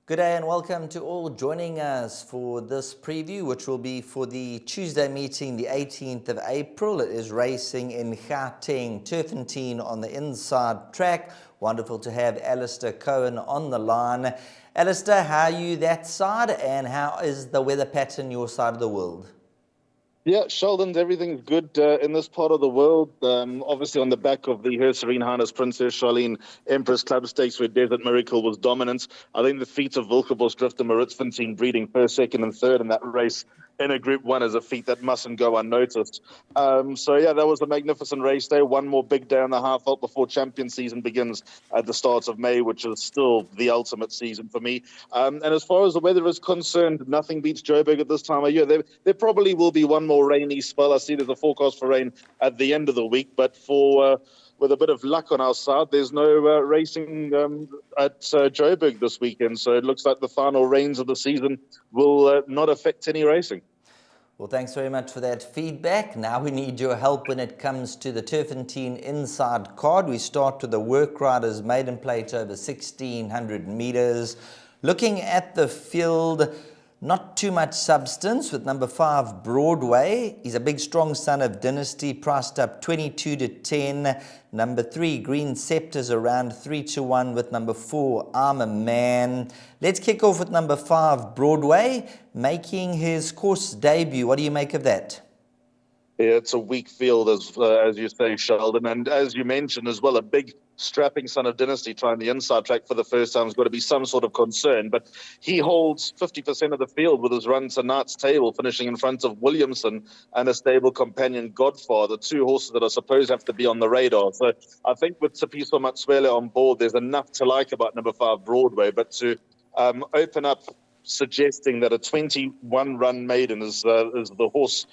Good day and welcome to all joining us for this preview, which will be for the Tuesday meeting, the 18th of April. It is racing in Gauteng, Turffontein on the inside track. Wonderful to have Alistair Cohen on the line. Alistair, how are you that side and how is the weather pattern your side of the world? Yeah, Sheldon, everything's good in this part of the world. Obviously on the back of the Her Serene Highness Princess Charlene Empress Club Stakes where Desert Miracle was dominant. I think the feat of Wilkebos Drifter Maritzfontein breeding first, second and third in that race in a Group 1 is a feat that mustn't go unnoticed. That was a magnificent race day. One more big day on the half out before champion season begins at the start of May, which is still the ultimate season for me. And as far as the weather is concerned, nothing beats Joburg at this time of year. There probably will be one more rainy spell. I see there's a forecast for rain at the end of the week, but with a bit of luck on our side, there's no racing at Joburg this weekend. So it looks like the final rains of the season will not affect any racing. Well, thanks very much for that feedback. Now we need your help when it comes to the Turffontein inside card. We start with the Work Riders maiden plate over 1,600 meters. Looking at the field, not too much substance with number 5 Broadway. He's a big strong son of Dynasty, priced up 22 to 10. Number 3 Green Scepter's around 3 to 1 with number 4 I'm a Man. Let's kick off with number 5 Broadway making his course debut. What do you make of that? Yeah, it's a weak field, as you say, Sheldon. And as you mentioned as well, a big strapping son of Dynasty trying the inside track for the first time has got to be some sort of concern. But he holds 50% of the field with his run to Knight's Table, finishing in front of Williamson and a stable companion Godfather, 2 horses that are supposed to have to be on the radar. So I think with Tsepiso Matsuele on board, there's enough to like about number 5 Broadway. But to open up suggesting that a 21-run maiden is the horse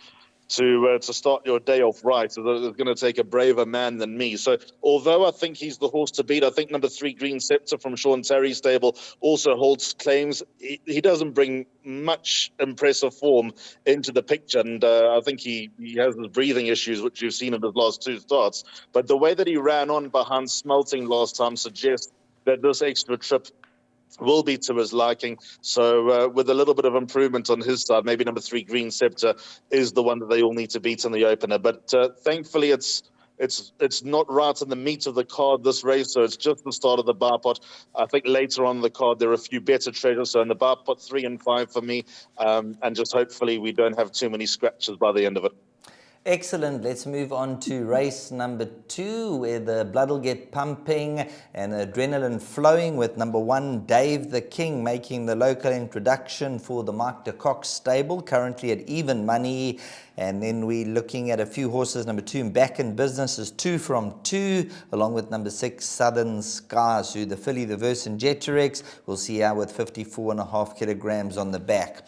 to start your day off right, is going to take a braver man than me. So although I think he's the horse to beat, I think number 3 Green Scepter from Sean Terry's stable also holds claims. He doesn't bring much impressive form into the picture, and I think he has his breathing issues, which you've seen in his last 2 starts. But the way that he ran on behind Smelting last time suggests that this extra trip will be to his liking. So with a little bit of improvement on his side, maybe number 3 Green Scepter is the one that they all need to beat in the opener. But thankfully it's not right in the meat of the card, this race, so it's just the start of the bar pot. I think later on in the card there are a few better treasures, so in the bar pot 3 and 5 for me, and just hopefully we don't have too many scratches by the end of it. Excellent. Let's move on to race number 2, where the blood will get pumping and adrenaline flowing with number 1, Dave the King, making the local introduction for the Mark de Kock stable, currently at even money. And then we're looking at a few horses. Number 2, Back in Business is 2 from 2, along with number 6, Southern Skies, who the filly, the Vercingetorix, we'll see how with 54.5 kilograms on the back.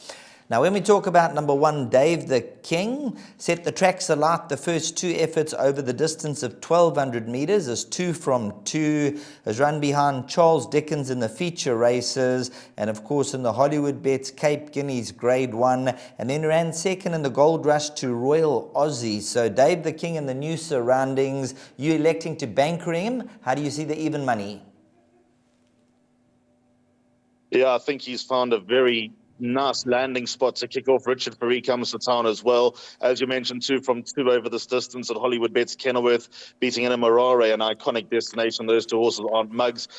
Now, when we talk about number 1, Dave the King, set the tracks alight the first 2 efforts over the distance of 1,200 meters, is 2 from 2, has run behind Charles Dickens in the feature races, and of course in the Hollywoodbets Cape Guineas Grade 1, and then ran second in the Gold Rush to Royal Aussie. So Dave the King in the new surroundings, you electing to banker him? How do you see the even money? Yeah, I think he's found a very nice landing spot to kick off. Richard Fourie comes to town as well. As you mentioned, 2 from 2 over this distance at Hollywoodbets Kenilworth, beating Inamarare, an iconic destination. Those 2 horses aren't mugs.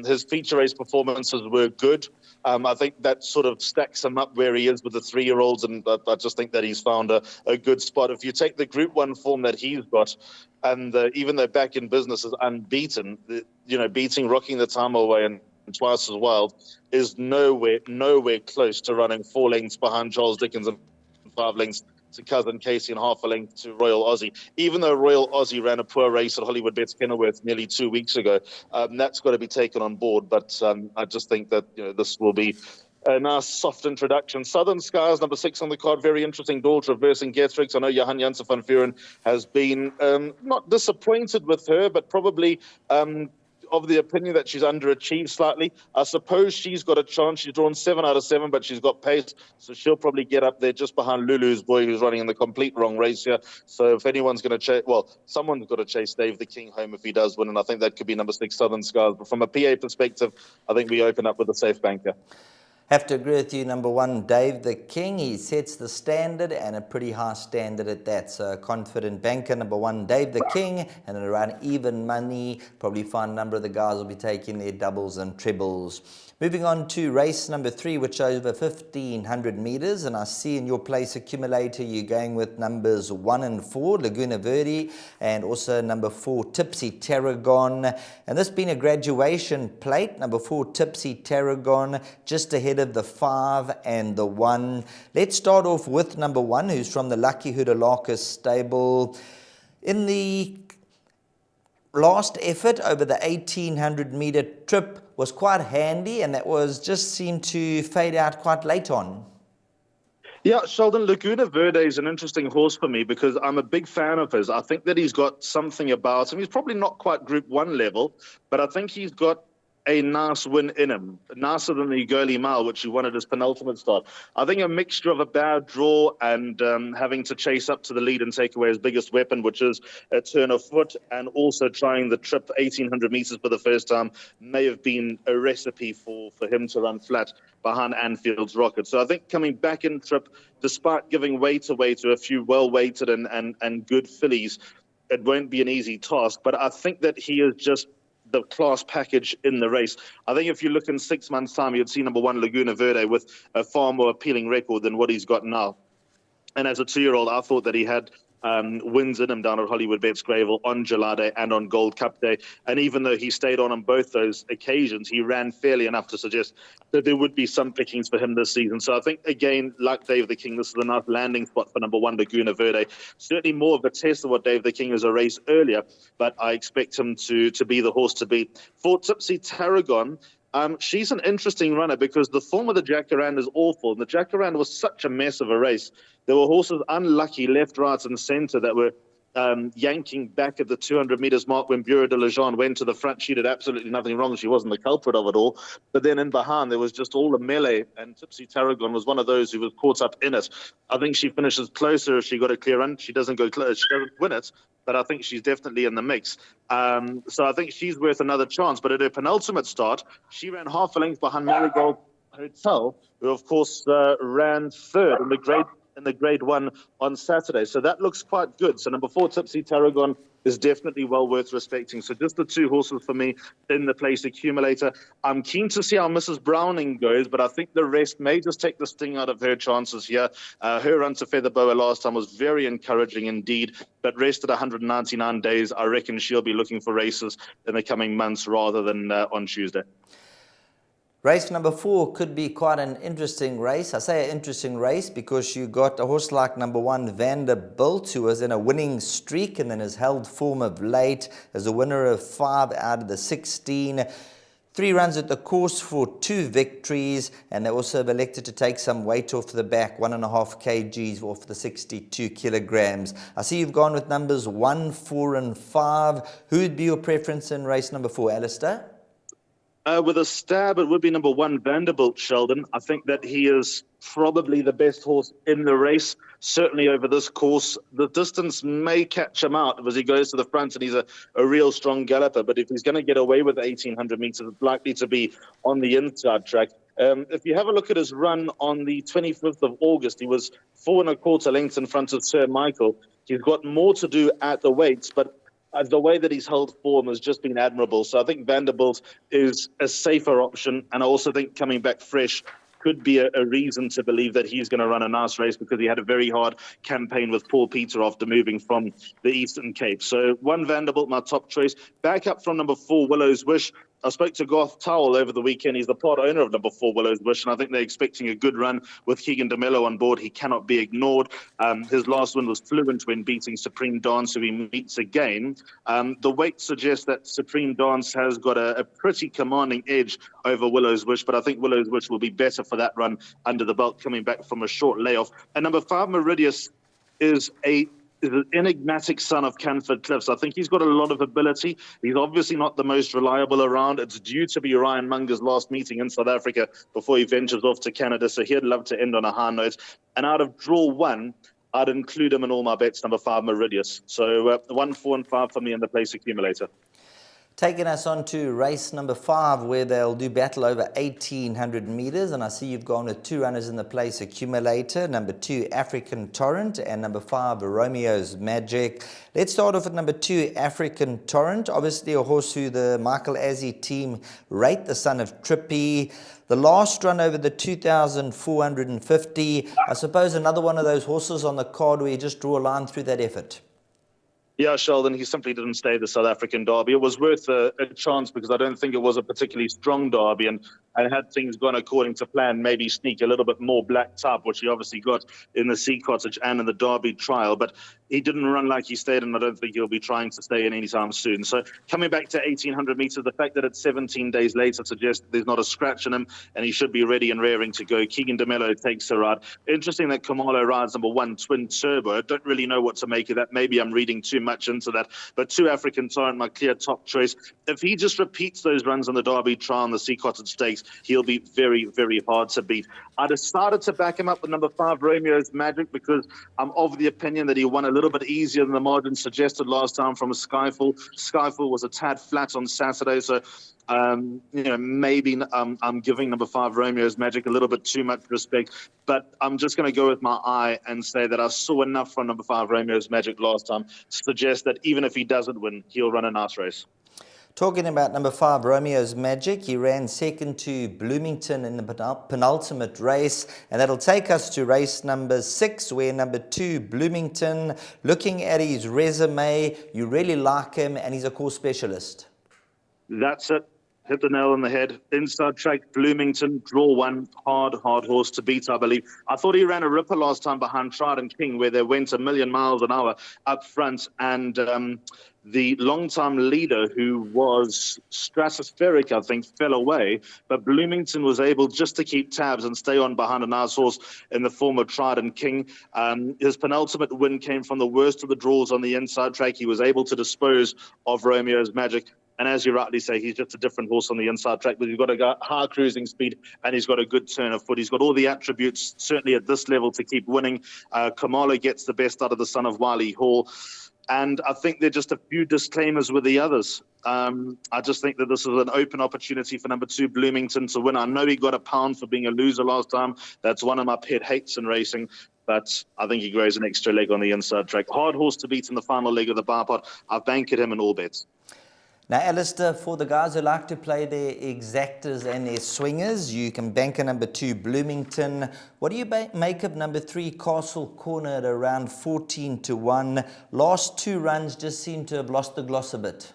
His feature race performances were good. I think that sort of stacks him up where he is with the 3-year-olds, and I just think that he's found a good spot. If you take the Group 1 form that he's got, and even though Back in Business is unbeaten, beating Rocking the Time Away and Twice as Wild is nowhere close to running 4 lengths behind Charles Dickens and 5 lengths to Cousin Casey and half a length to Royal Aussie. Even though Royal Aussie ran a poor race at Hollywoodbets Kenilworth nearly 2 weeks ago, that's got to be taken on board. But I just think that this will be a nice soft introduction. Southern Skies, number 6 on the card, very interesting daughter of Vercingetorix. I know Johan Janssen van Vuren has been not disappointed with her, but probably of the opinion that she's underachieved slightly. I suppose she's got a chance. She's drawn 7 out of 7, but she's got pace, so she'll probably get up there just behind Lulu's Boy, who's running in the complete wrong race here. So if anyone's going to chase, well, someone's got to chase Dave the King home if he does win, and I think that could be number 6, Southern Skies. But from a PA perspective, I think we open up with a safe banker. Have to agree with you, number 1, Dave the King. He sets the standard, and a pretty high standard at that. So confident banker, number 1, Dave the King, and at around even money, probably find a number of the guys will be taking their doubles and trebles. Moving on to race number 3, which is over 1,500 meters, and I see in your place accumulator you're going with numbers 1 and 4, Laguna Verde, and also number 4, Tipsy Tarragon. And this being a graduation plate, number 4, Tipsy Tarragon, just ahead of the 5 and the 1. Let's start off with number 1, who's from the Lucky Hudalaka stable. In the last effort over the 1,800 meter trip was quite handy, and that was just seemed to fade out quite late on. Yeah, Sheldon, Laguna Verde is an interesting horse for me because I'm a big fan of his. I think that he's got something about him. He's probably not quite Group 1 level, but I think he's got a nice win in him, nicer than the Gurley Mile, which he won at his penultimate start. I think a mixture of a bad draw and having to chase up to the lead and take away his biggest weapon, which is a turn of foot, and also trying the trip 1,800 meters for the first time, may have been a recipe for him to run flat behind Anfield's Rocket. So I think coming back in trip, despite giving weight away to a few well-weighted and good fillies, it won't be an easy task. But I think that he is just the class package in the race. I think if you look in 6 months' time, you'd see number 1 Laguna Verde with a far more appealing record than what he's got now. And as a 2-year-old, I thought that he had wins in him down at Hollywoodbets Greyville on July Day and on Gold Cup Day. And even though he stayed on both those occasions, he ran fairly enough to suggest that there would be some pickings for him this season. So I think, again, like Dave the King, this is a nice landing spot for number 1 Laguna Verde. Certainly more of a test of what Dave the King is a race earlier, but I expect him to be the horse to beat. For Tipsy Tarragon, she's an interesting runner because the form of the Jacaranda is awful. And the Jacaranda was such a mess of a race. There were horses unlucky left, right, and centre that were yanking back at the 200 metres mark when Bureau de Lejeune went to the front. She did absolutely nothing wrong. She wasn't the culprit of it all. But then in behind, there was just all the melee, and Tipsy Tarragon was one of those who was caught up in it. I think she finishes closer if she got a clear run. She doesn't go close. She doesn't win it, but I think she's definitely in the mix. So I think she's worth another chance. But at her penultimate start, she ran half a length behind Marigold Hotel, who, of course, ran third in the grade 1 on Saturday. So that looks quite good. So number 4, Tipsy Tarragon, is definitely well worth respecting. So just the 2 horses for me in the place accumulator. I'm keen to see how Mrs. Browning goes, but I think the rest may just take the sting out of her chances here. Her run to Featherboa last time was very encouraging indeed, but rested 199 days. I reckon she'll be looking for races in the coming months rather than on Tuesday. Race number 4 could be quite an interesting race. I say an interesting race because you got a horse like number 1 Vanderbilt, who was in a winning streak and then has held form of late as a winner of 5 out of the 16. 3 runs at the course for 2 victories, and they also have elected to take some weight off the back, 1.5 kgs off the 62 kilograms. I see you've gone with numbers 1, 4 and 5. Who would be your preference in race number 4, Alistair? With a stab, it would be number 1, Vanderbilt, Sheldon. I think that he is probably the best horse in the race, certainly over this course. The distance may catch him out as he goes to the front, and he's a real strong galloper. But if he's going to get away with 1,800 metres, it's likely to be on the inside track. If you have a look at his run on the 25th of August, he was 4 1/4 lengths in front of Sir Michael. He's got more to do at the weights, but the way that he's held form has just been admirable. So I think Vanderbilt is a safer option. And I also think coming back fresh could be a reason to believe that he's going to run a nice race because he had a very hard campaign with Paul Peter after moving from the Eastern Cape. So 1 Vanderbilt, my top choice. Back up from number 4, Willow's Wish. I spoke to Garth Towell over the weekend. He's the part owner of number 4, Willow's Wish, and I think they're expecting a good run with Keegan DeMello on board. He cannot be ignored. His last win was fluent when beating Supreme Dance, who he meets again. The weight suggests that Supreme Dance has got a pretty commanding edge over Willow's Wish, but I think Willow's Wish will be better for that run under the belt coming back from a short layoff. And number 5, Meridius, is a is an enigmatic son of Canford Cliffs. I think he's got a lot of ability. He's obviously not the most reliable around. It's due to be Ryan Munger's last meeting in South Africa before he ventures off to Canada, so he'd love to end on a high note. And out of draw 1, I'd include him in all my bets, number 5, Meridius. So 1, 4, and 5 for me in the place accumulator. Taking us on to race number 5, where they'll do battle over 1,800 meters. And I see you've gone with 2 runners in the place accumulator. Number 2, African Torrent, and number 5, Romeo's Magic. Let's start off with number 2, African Torrent. Obviously a horse who the Michael Azzi team rate, the son of Trippy. The last run over the 2,450. I suppose another one of those horses on the card where you just draw a line through that effort. Yeah, Sheldon, he simply didn't stay the South African derby. It was worth a chance because I don't think it was a particularly strong derby. And had things gone according to plan, maybe sneak a little bit more black top, which he obviously got in the Sea Cottage and in the Derby trial. But he didn't run like he stayed, and I don't think he'll be trying to stay in anytime soon. So coming back to 1,800 meters, the fact that it's 17 days later suggests there's not a scratch in him, and he should be ready and raring to go. Keegan DeMello takes a ride. Interesting that Kamalo rides number 1, Twin Turbo. I don't really know what to make of that. Maybe I'm reading too much into that. But 2, African Torrent, my clear top choice. If he just repeats those runs in the Derby trial and the Sea Cottage Stakes, he'll be very, very hard to beat. I decided to back him up with number 5, Romeo's Magic, because I'm of the opinion that he won a little bit easier than the margin suggested last time from a Skyfall. Skyfall was a tad flat on Saturday, so maybe I'm giving number 5, Romeo's Magic, a little bit too much respect, but I'm just going to go with my eye and say that I saw enough from number 5, Romeo's Magic last time to suggest that even if he doesn't win, he'll run a nice race. Talking about number 5, Romeo's Magic, he ran second to Bloomington in the penultimate race, and that'll take us to race number 6, where number 2, Bloomington, looking at his resume, you really like him, and he's a course specialist. That's it. Hit the nail on the head. Inside track, Bloomington, draw 1, hard horse to beat, I believe. I thought he ran a ripper last time behind Trident King, where they went 1,000,000 miles an hour up front, and the long-time leader, who was stratospheric, I think, fell away, but Bloomington was able just to keep tabs and stay on behind a nice horse in the form of Trident King. His penultimate win came from the worst of the draws on the inside track. He was able to dispose of Romeo's Magic. And as you rightly say, he's just a different horse on the inside track, but he's got a high cruising speed and he's got a good turn of foot. He's got all the attributes, certainly at this level, to keep winning. Kamalo gets the best out of the son of Wiley Hall. And I think there are just a few disclaimers with the others. I just think that this is an open opportunity for number 2, Bloomington, to win. I know he got a pound for being a loser last time. That's one of my pet hates in racing. But I think he grows an extra leg on the inside track. Hard horse to beat in the final leg of the bar pot. I've banked him in all bets. Now, Alistair, for the guys who like to play their exactors and their swingers, you can bank a number 2, Bloomington. What do you make of number 3, Castle Corner, at around 14-1? Last 2 runs just seem to have lost the gloss a bit.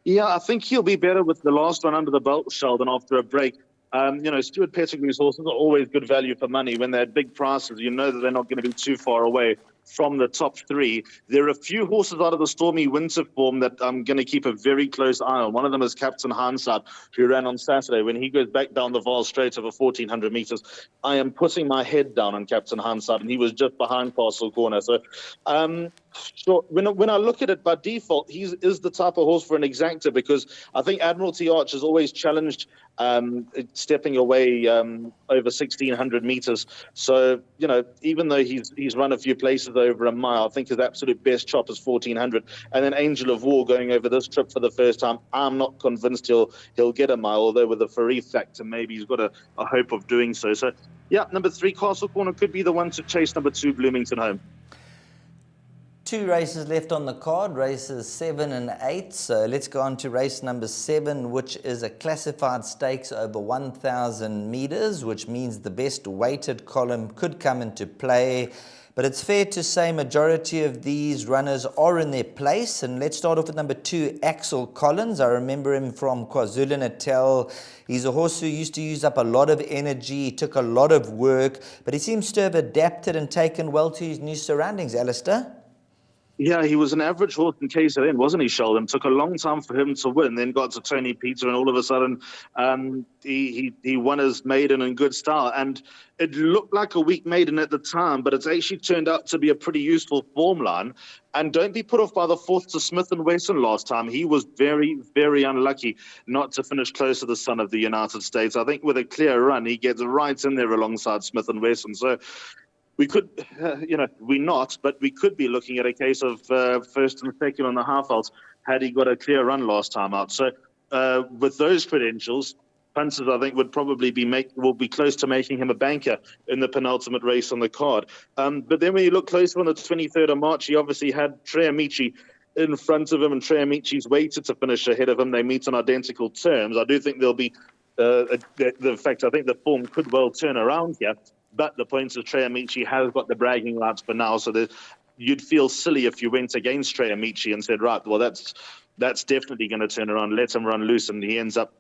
Yeah, I think he'll be better with the last one under the belt, Sheldon, after a break. Stuart Pettigrew's horses are always good value for money. When they're at big prices, you know that they're not going to be too far away from the top 3. There are a few horses out of the Stormy Winter form that I'm going to keep a very close eye on. One of them is Captain Hansard, who ran on Saturday. When he goes back down the Vaal Straight over 1,400 meters, I am putting my head down on Captain Hansard, and he was just behind Castle Corner. So sure, when I look at it by default, he is the type of horse for an exactor, because I think Admiralty Arch has always challenged stepping away over 1,600 meters. So, even though he's run a few places over a mile, I think his absolute best chop is 1,400. And then Angel of War going over this trip for the first time, I'm not convinced he'll get a mile, although with the Faree factor, maybe he's got a hope of doing so. So, yeah, number 3, Castle Corner, could be the one to chase number 2, Bloomington, home. 2 races left on the card, races 7 and 8. So let's go on to race number 7, which is a classified stakes over 1,000 meters, which means the best weighted column could come into play. But it's fair to say majority of these runners are in their place. And let's start off with number 2, Axel Collins. I remember him from KwaZulu-Natal. He's a horse who used to use up a lot of energy, took a lot of work, but he seems to have adapted and taken well to his new surroundings, Alistair. Yeah, he was an average horse in KZN, wasn't he, Sheldon? Took a long time for him to win, then got to Tony Peter, and all of a sudden he won his maiden in good style. And it looked like a weak maiden at the time, but it's actually turned out to be a pretty useful form line. And don't be put off by the fourth to Smith and Wesson last time. He was very, very unlucky not to finish close to the Son of the United States. I think with a clear run, he gets right in there alongside Smith and Wesson. So we could, we're not, but we could be looking at a case of first and second on the half-outs had he got a clear run last time out. So with those credentials, punters, I think, would probably will be close to making him a banker in the penultimate race on the card. But then when you look closer on the 23rd of March, he obviously had Tre Amici in front of him, and Tre Amici's waited to finish ahead of him. They meet on identical terms. I do think there'll be the fact, I think the form could well turn around here. But the point is, Tre Amici has got the bragging rights for now, so you'd feel silly if you went against Tre Amici and said, right, well, that's definitely going to turn around, let him run loose, and he ends up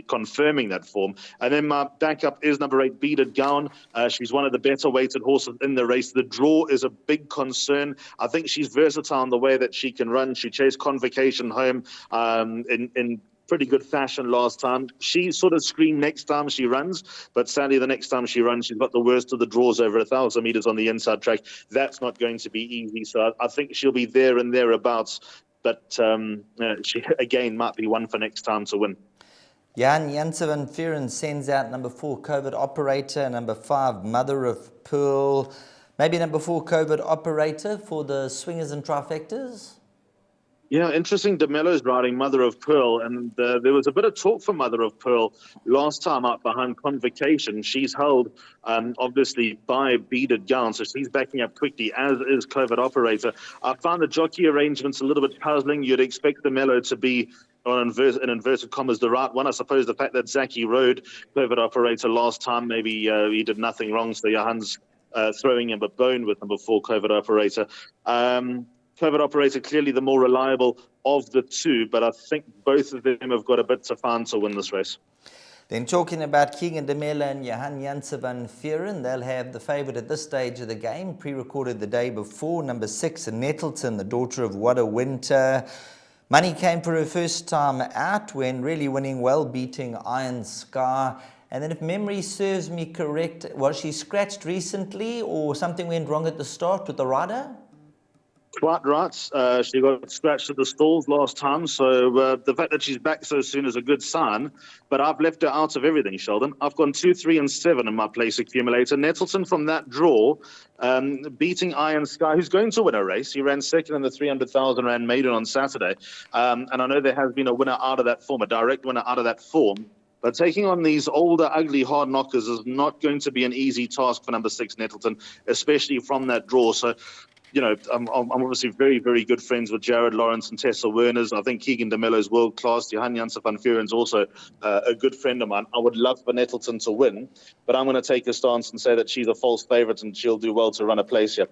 confirming that form. And then my backup is number 8, Beaded Gown. She's one of the better weighted horses in the race. The draw is a big concern. I think she's versatile in the way that she can run. She chased Convocation home in pretty good fashion last time. She sort of screamed next time she runs, but sadly the next time she runs, she's got the worst of the draws over 1,000 meters on the inside track. That's not going to be easy, so I think she'll be there and thereabouts, but she again might be one for next time to win. Jan Janse van Vuren sends out number 4 COVID Operator, number 5 Mother of Pearl, maybe number 4 COVID Operator for the swingers and trifectas. Yeah, interesting. DeMello's riding Mother of Pearl, and there was a bit of talk for Mother of Pearl last time out behind Convocation. She's held, obviously, by Beaded Gown, so she's backing up quickly, as is COVID Operator. I found the jockey arrangements a little bit puzzling. You'd expect DeMello to be, in inverted commas, the right one. I suppose the fact that Zaki rode COVID Operator last time, maybe he did nothing wrong, so Johan's throwing him a bone with number 4 COVID Operator. COVID Operator clearly the more reliable of the two, but I think both of them have got a bit to find to win this race. Then talking about Keegan DeMella and Johan Janse van Vuren, they'll have the favourite at this stage of the game, pre-recorded the day before, number 6, Nettleton, the daughter of What a Winter. Money came for her first time out when really winning well, beating Iron Sky. And then if memory serves me correct, was she scratched recently or something went wrong at the start with the rider? Quite right. She got scratched at the stalls last time, so the fact that she's back so soon is a good sign. But I've left her out of everything, Sheldon. I've gone 2, 3, and 7 in my place accumulator. Nettleton from that draw, beating Iron Sky, who's going to win a race. He ran second in the 300,000 Rand maiden on Saturday. And I know there has been a winner out of that form, a direct winner out of that form. But taking on these older, ugly hard knockers is not going to be an easy task for number 6, Nettleton, especially from that draw. So, I'm obviously very, very good friends with Jared Lawrence and Tessa Werners. I think Keegan DeMello's world-class. Johan Janse van Vuren's also a good friend of mine. I would love for Nettleton to win, but I'm going to take a stance and say that she's a false favourite and she'll do well to run a place here.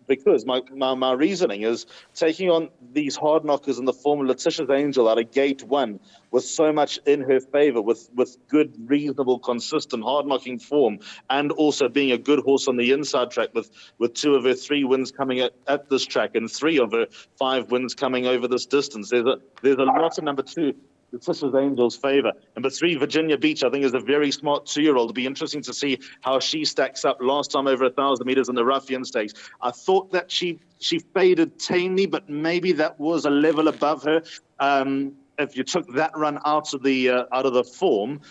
Because my reasoning is taking on these hard knockers in the form of Letitia's Angel out of gate 1 with so much in her favour, with good, reasonable, consistent, hard-knocking form, and also being a good horse on the inside track with 2 of her 3 wins coming at this track and 3 of her 5 wins coming over this distance. There's a lot in number 2, Letitia's Angel's favour. Number 3, Virginia Beach, I think is a very smart 2-year-old. It'll be interesting to see how she stacks up last time over 1,000 metres in the Ruffian Stakes. I thought that she faded tamely, but maybe that was a level above her. If you took that run out of the form,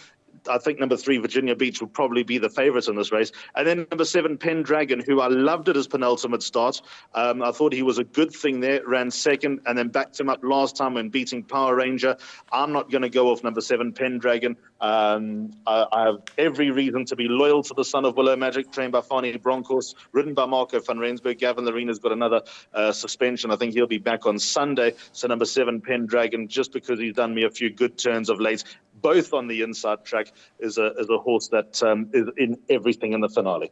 I think number 3, Virginia Beach, will probably be the favourite in this race. And then number 7, Pendragon, who I loved at his penultimate start. I thought he was a good thing there, ran second, and then backed him up last time when beating Power Ranger. I'm not going to go off number 7, Pendragon. I have every reason to be loyal to the Son of Willow Magic, trained by Fani Bronkhorst, ridden by Marco van Rensburg. Gavin Lorena's got another suspension. I think he'll be back on Sunday. So number 7, Pendragon, just because he's done me a few good turns of late, both on the inside track, is a horse that is in everything in the finale.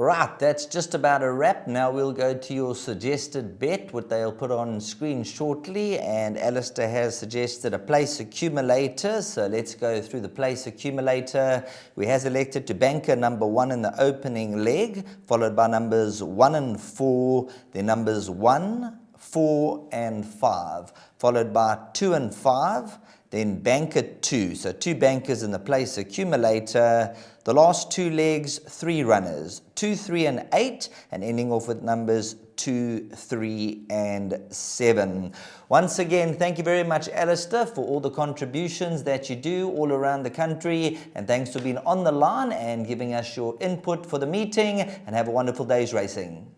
Right, that's just about a wrap. Now we'll go to your suggested bet, what they'll put on screen shortly. And Alistair has suggested a place accumulator. So let's go through the place accumulator. We has elected to banker number 1 in the opening leg, followed by numbers 1 and 4, then numbers 1, 4 and 5, followed by 2 and 5, then banker 2. So 2 bankers in the place accumulator. The last 2 legs, 3 runners, 2, 3 and 8, and ending off with numbers 2, 3 and 7. Once again, thank you very much, Alistair, for all the contributions that you do all around the country, and thanks for being on the line and giving us your input for the meeting, and have a wonderful day's racing.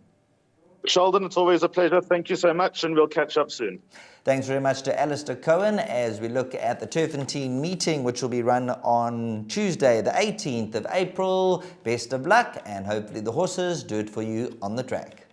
Sheldon, it's always a pleasure. Thank you so much, and we'll catch up soon. Thanks very much to Alistair Cohen as we look at the Turffontein meeting, which will be run on Tuesday, the 18th of April. Best of luck, and hopefully the horses do it for you on the track.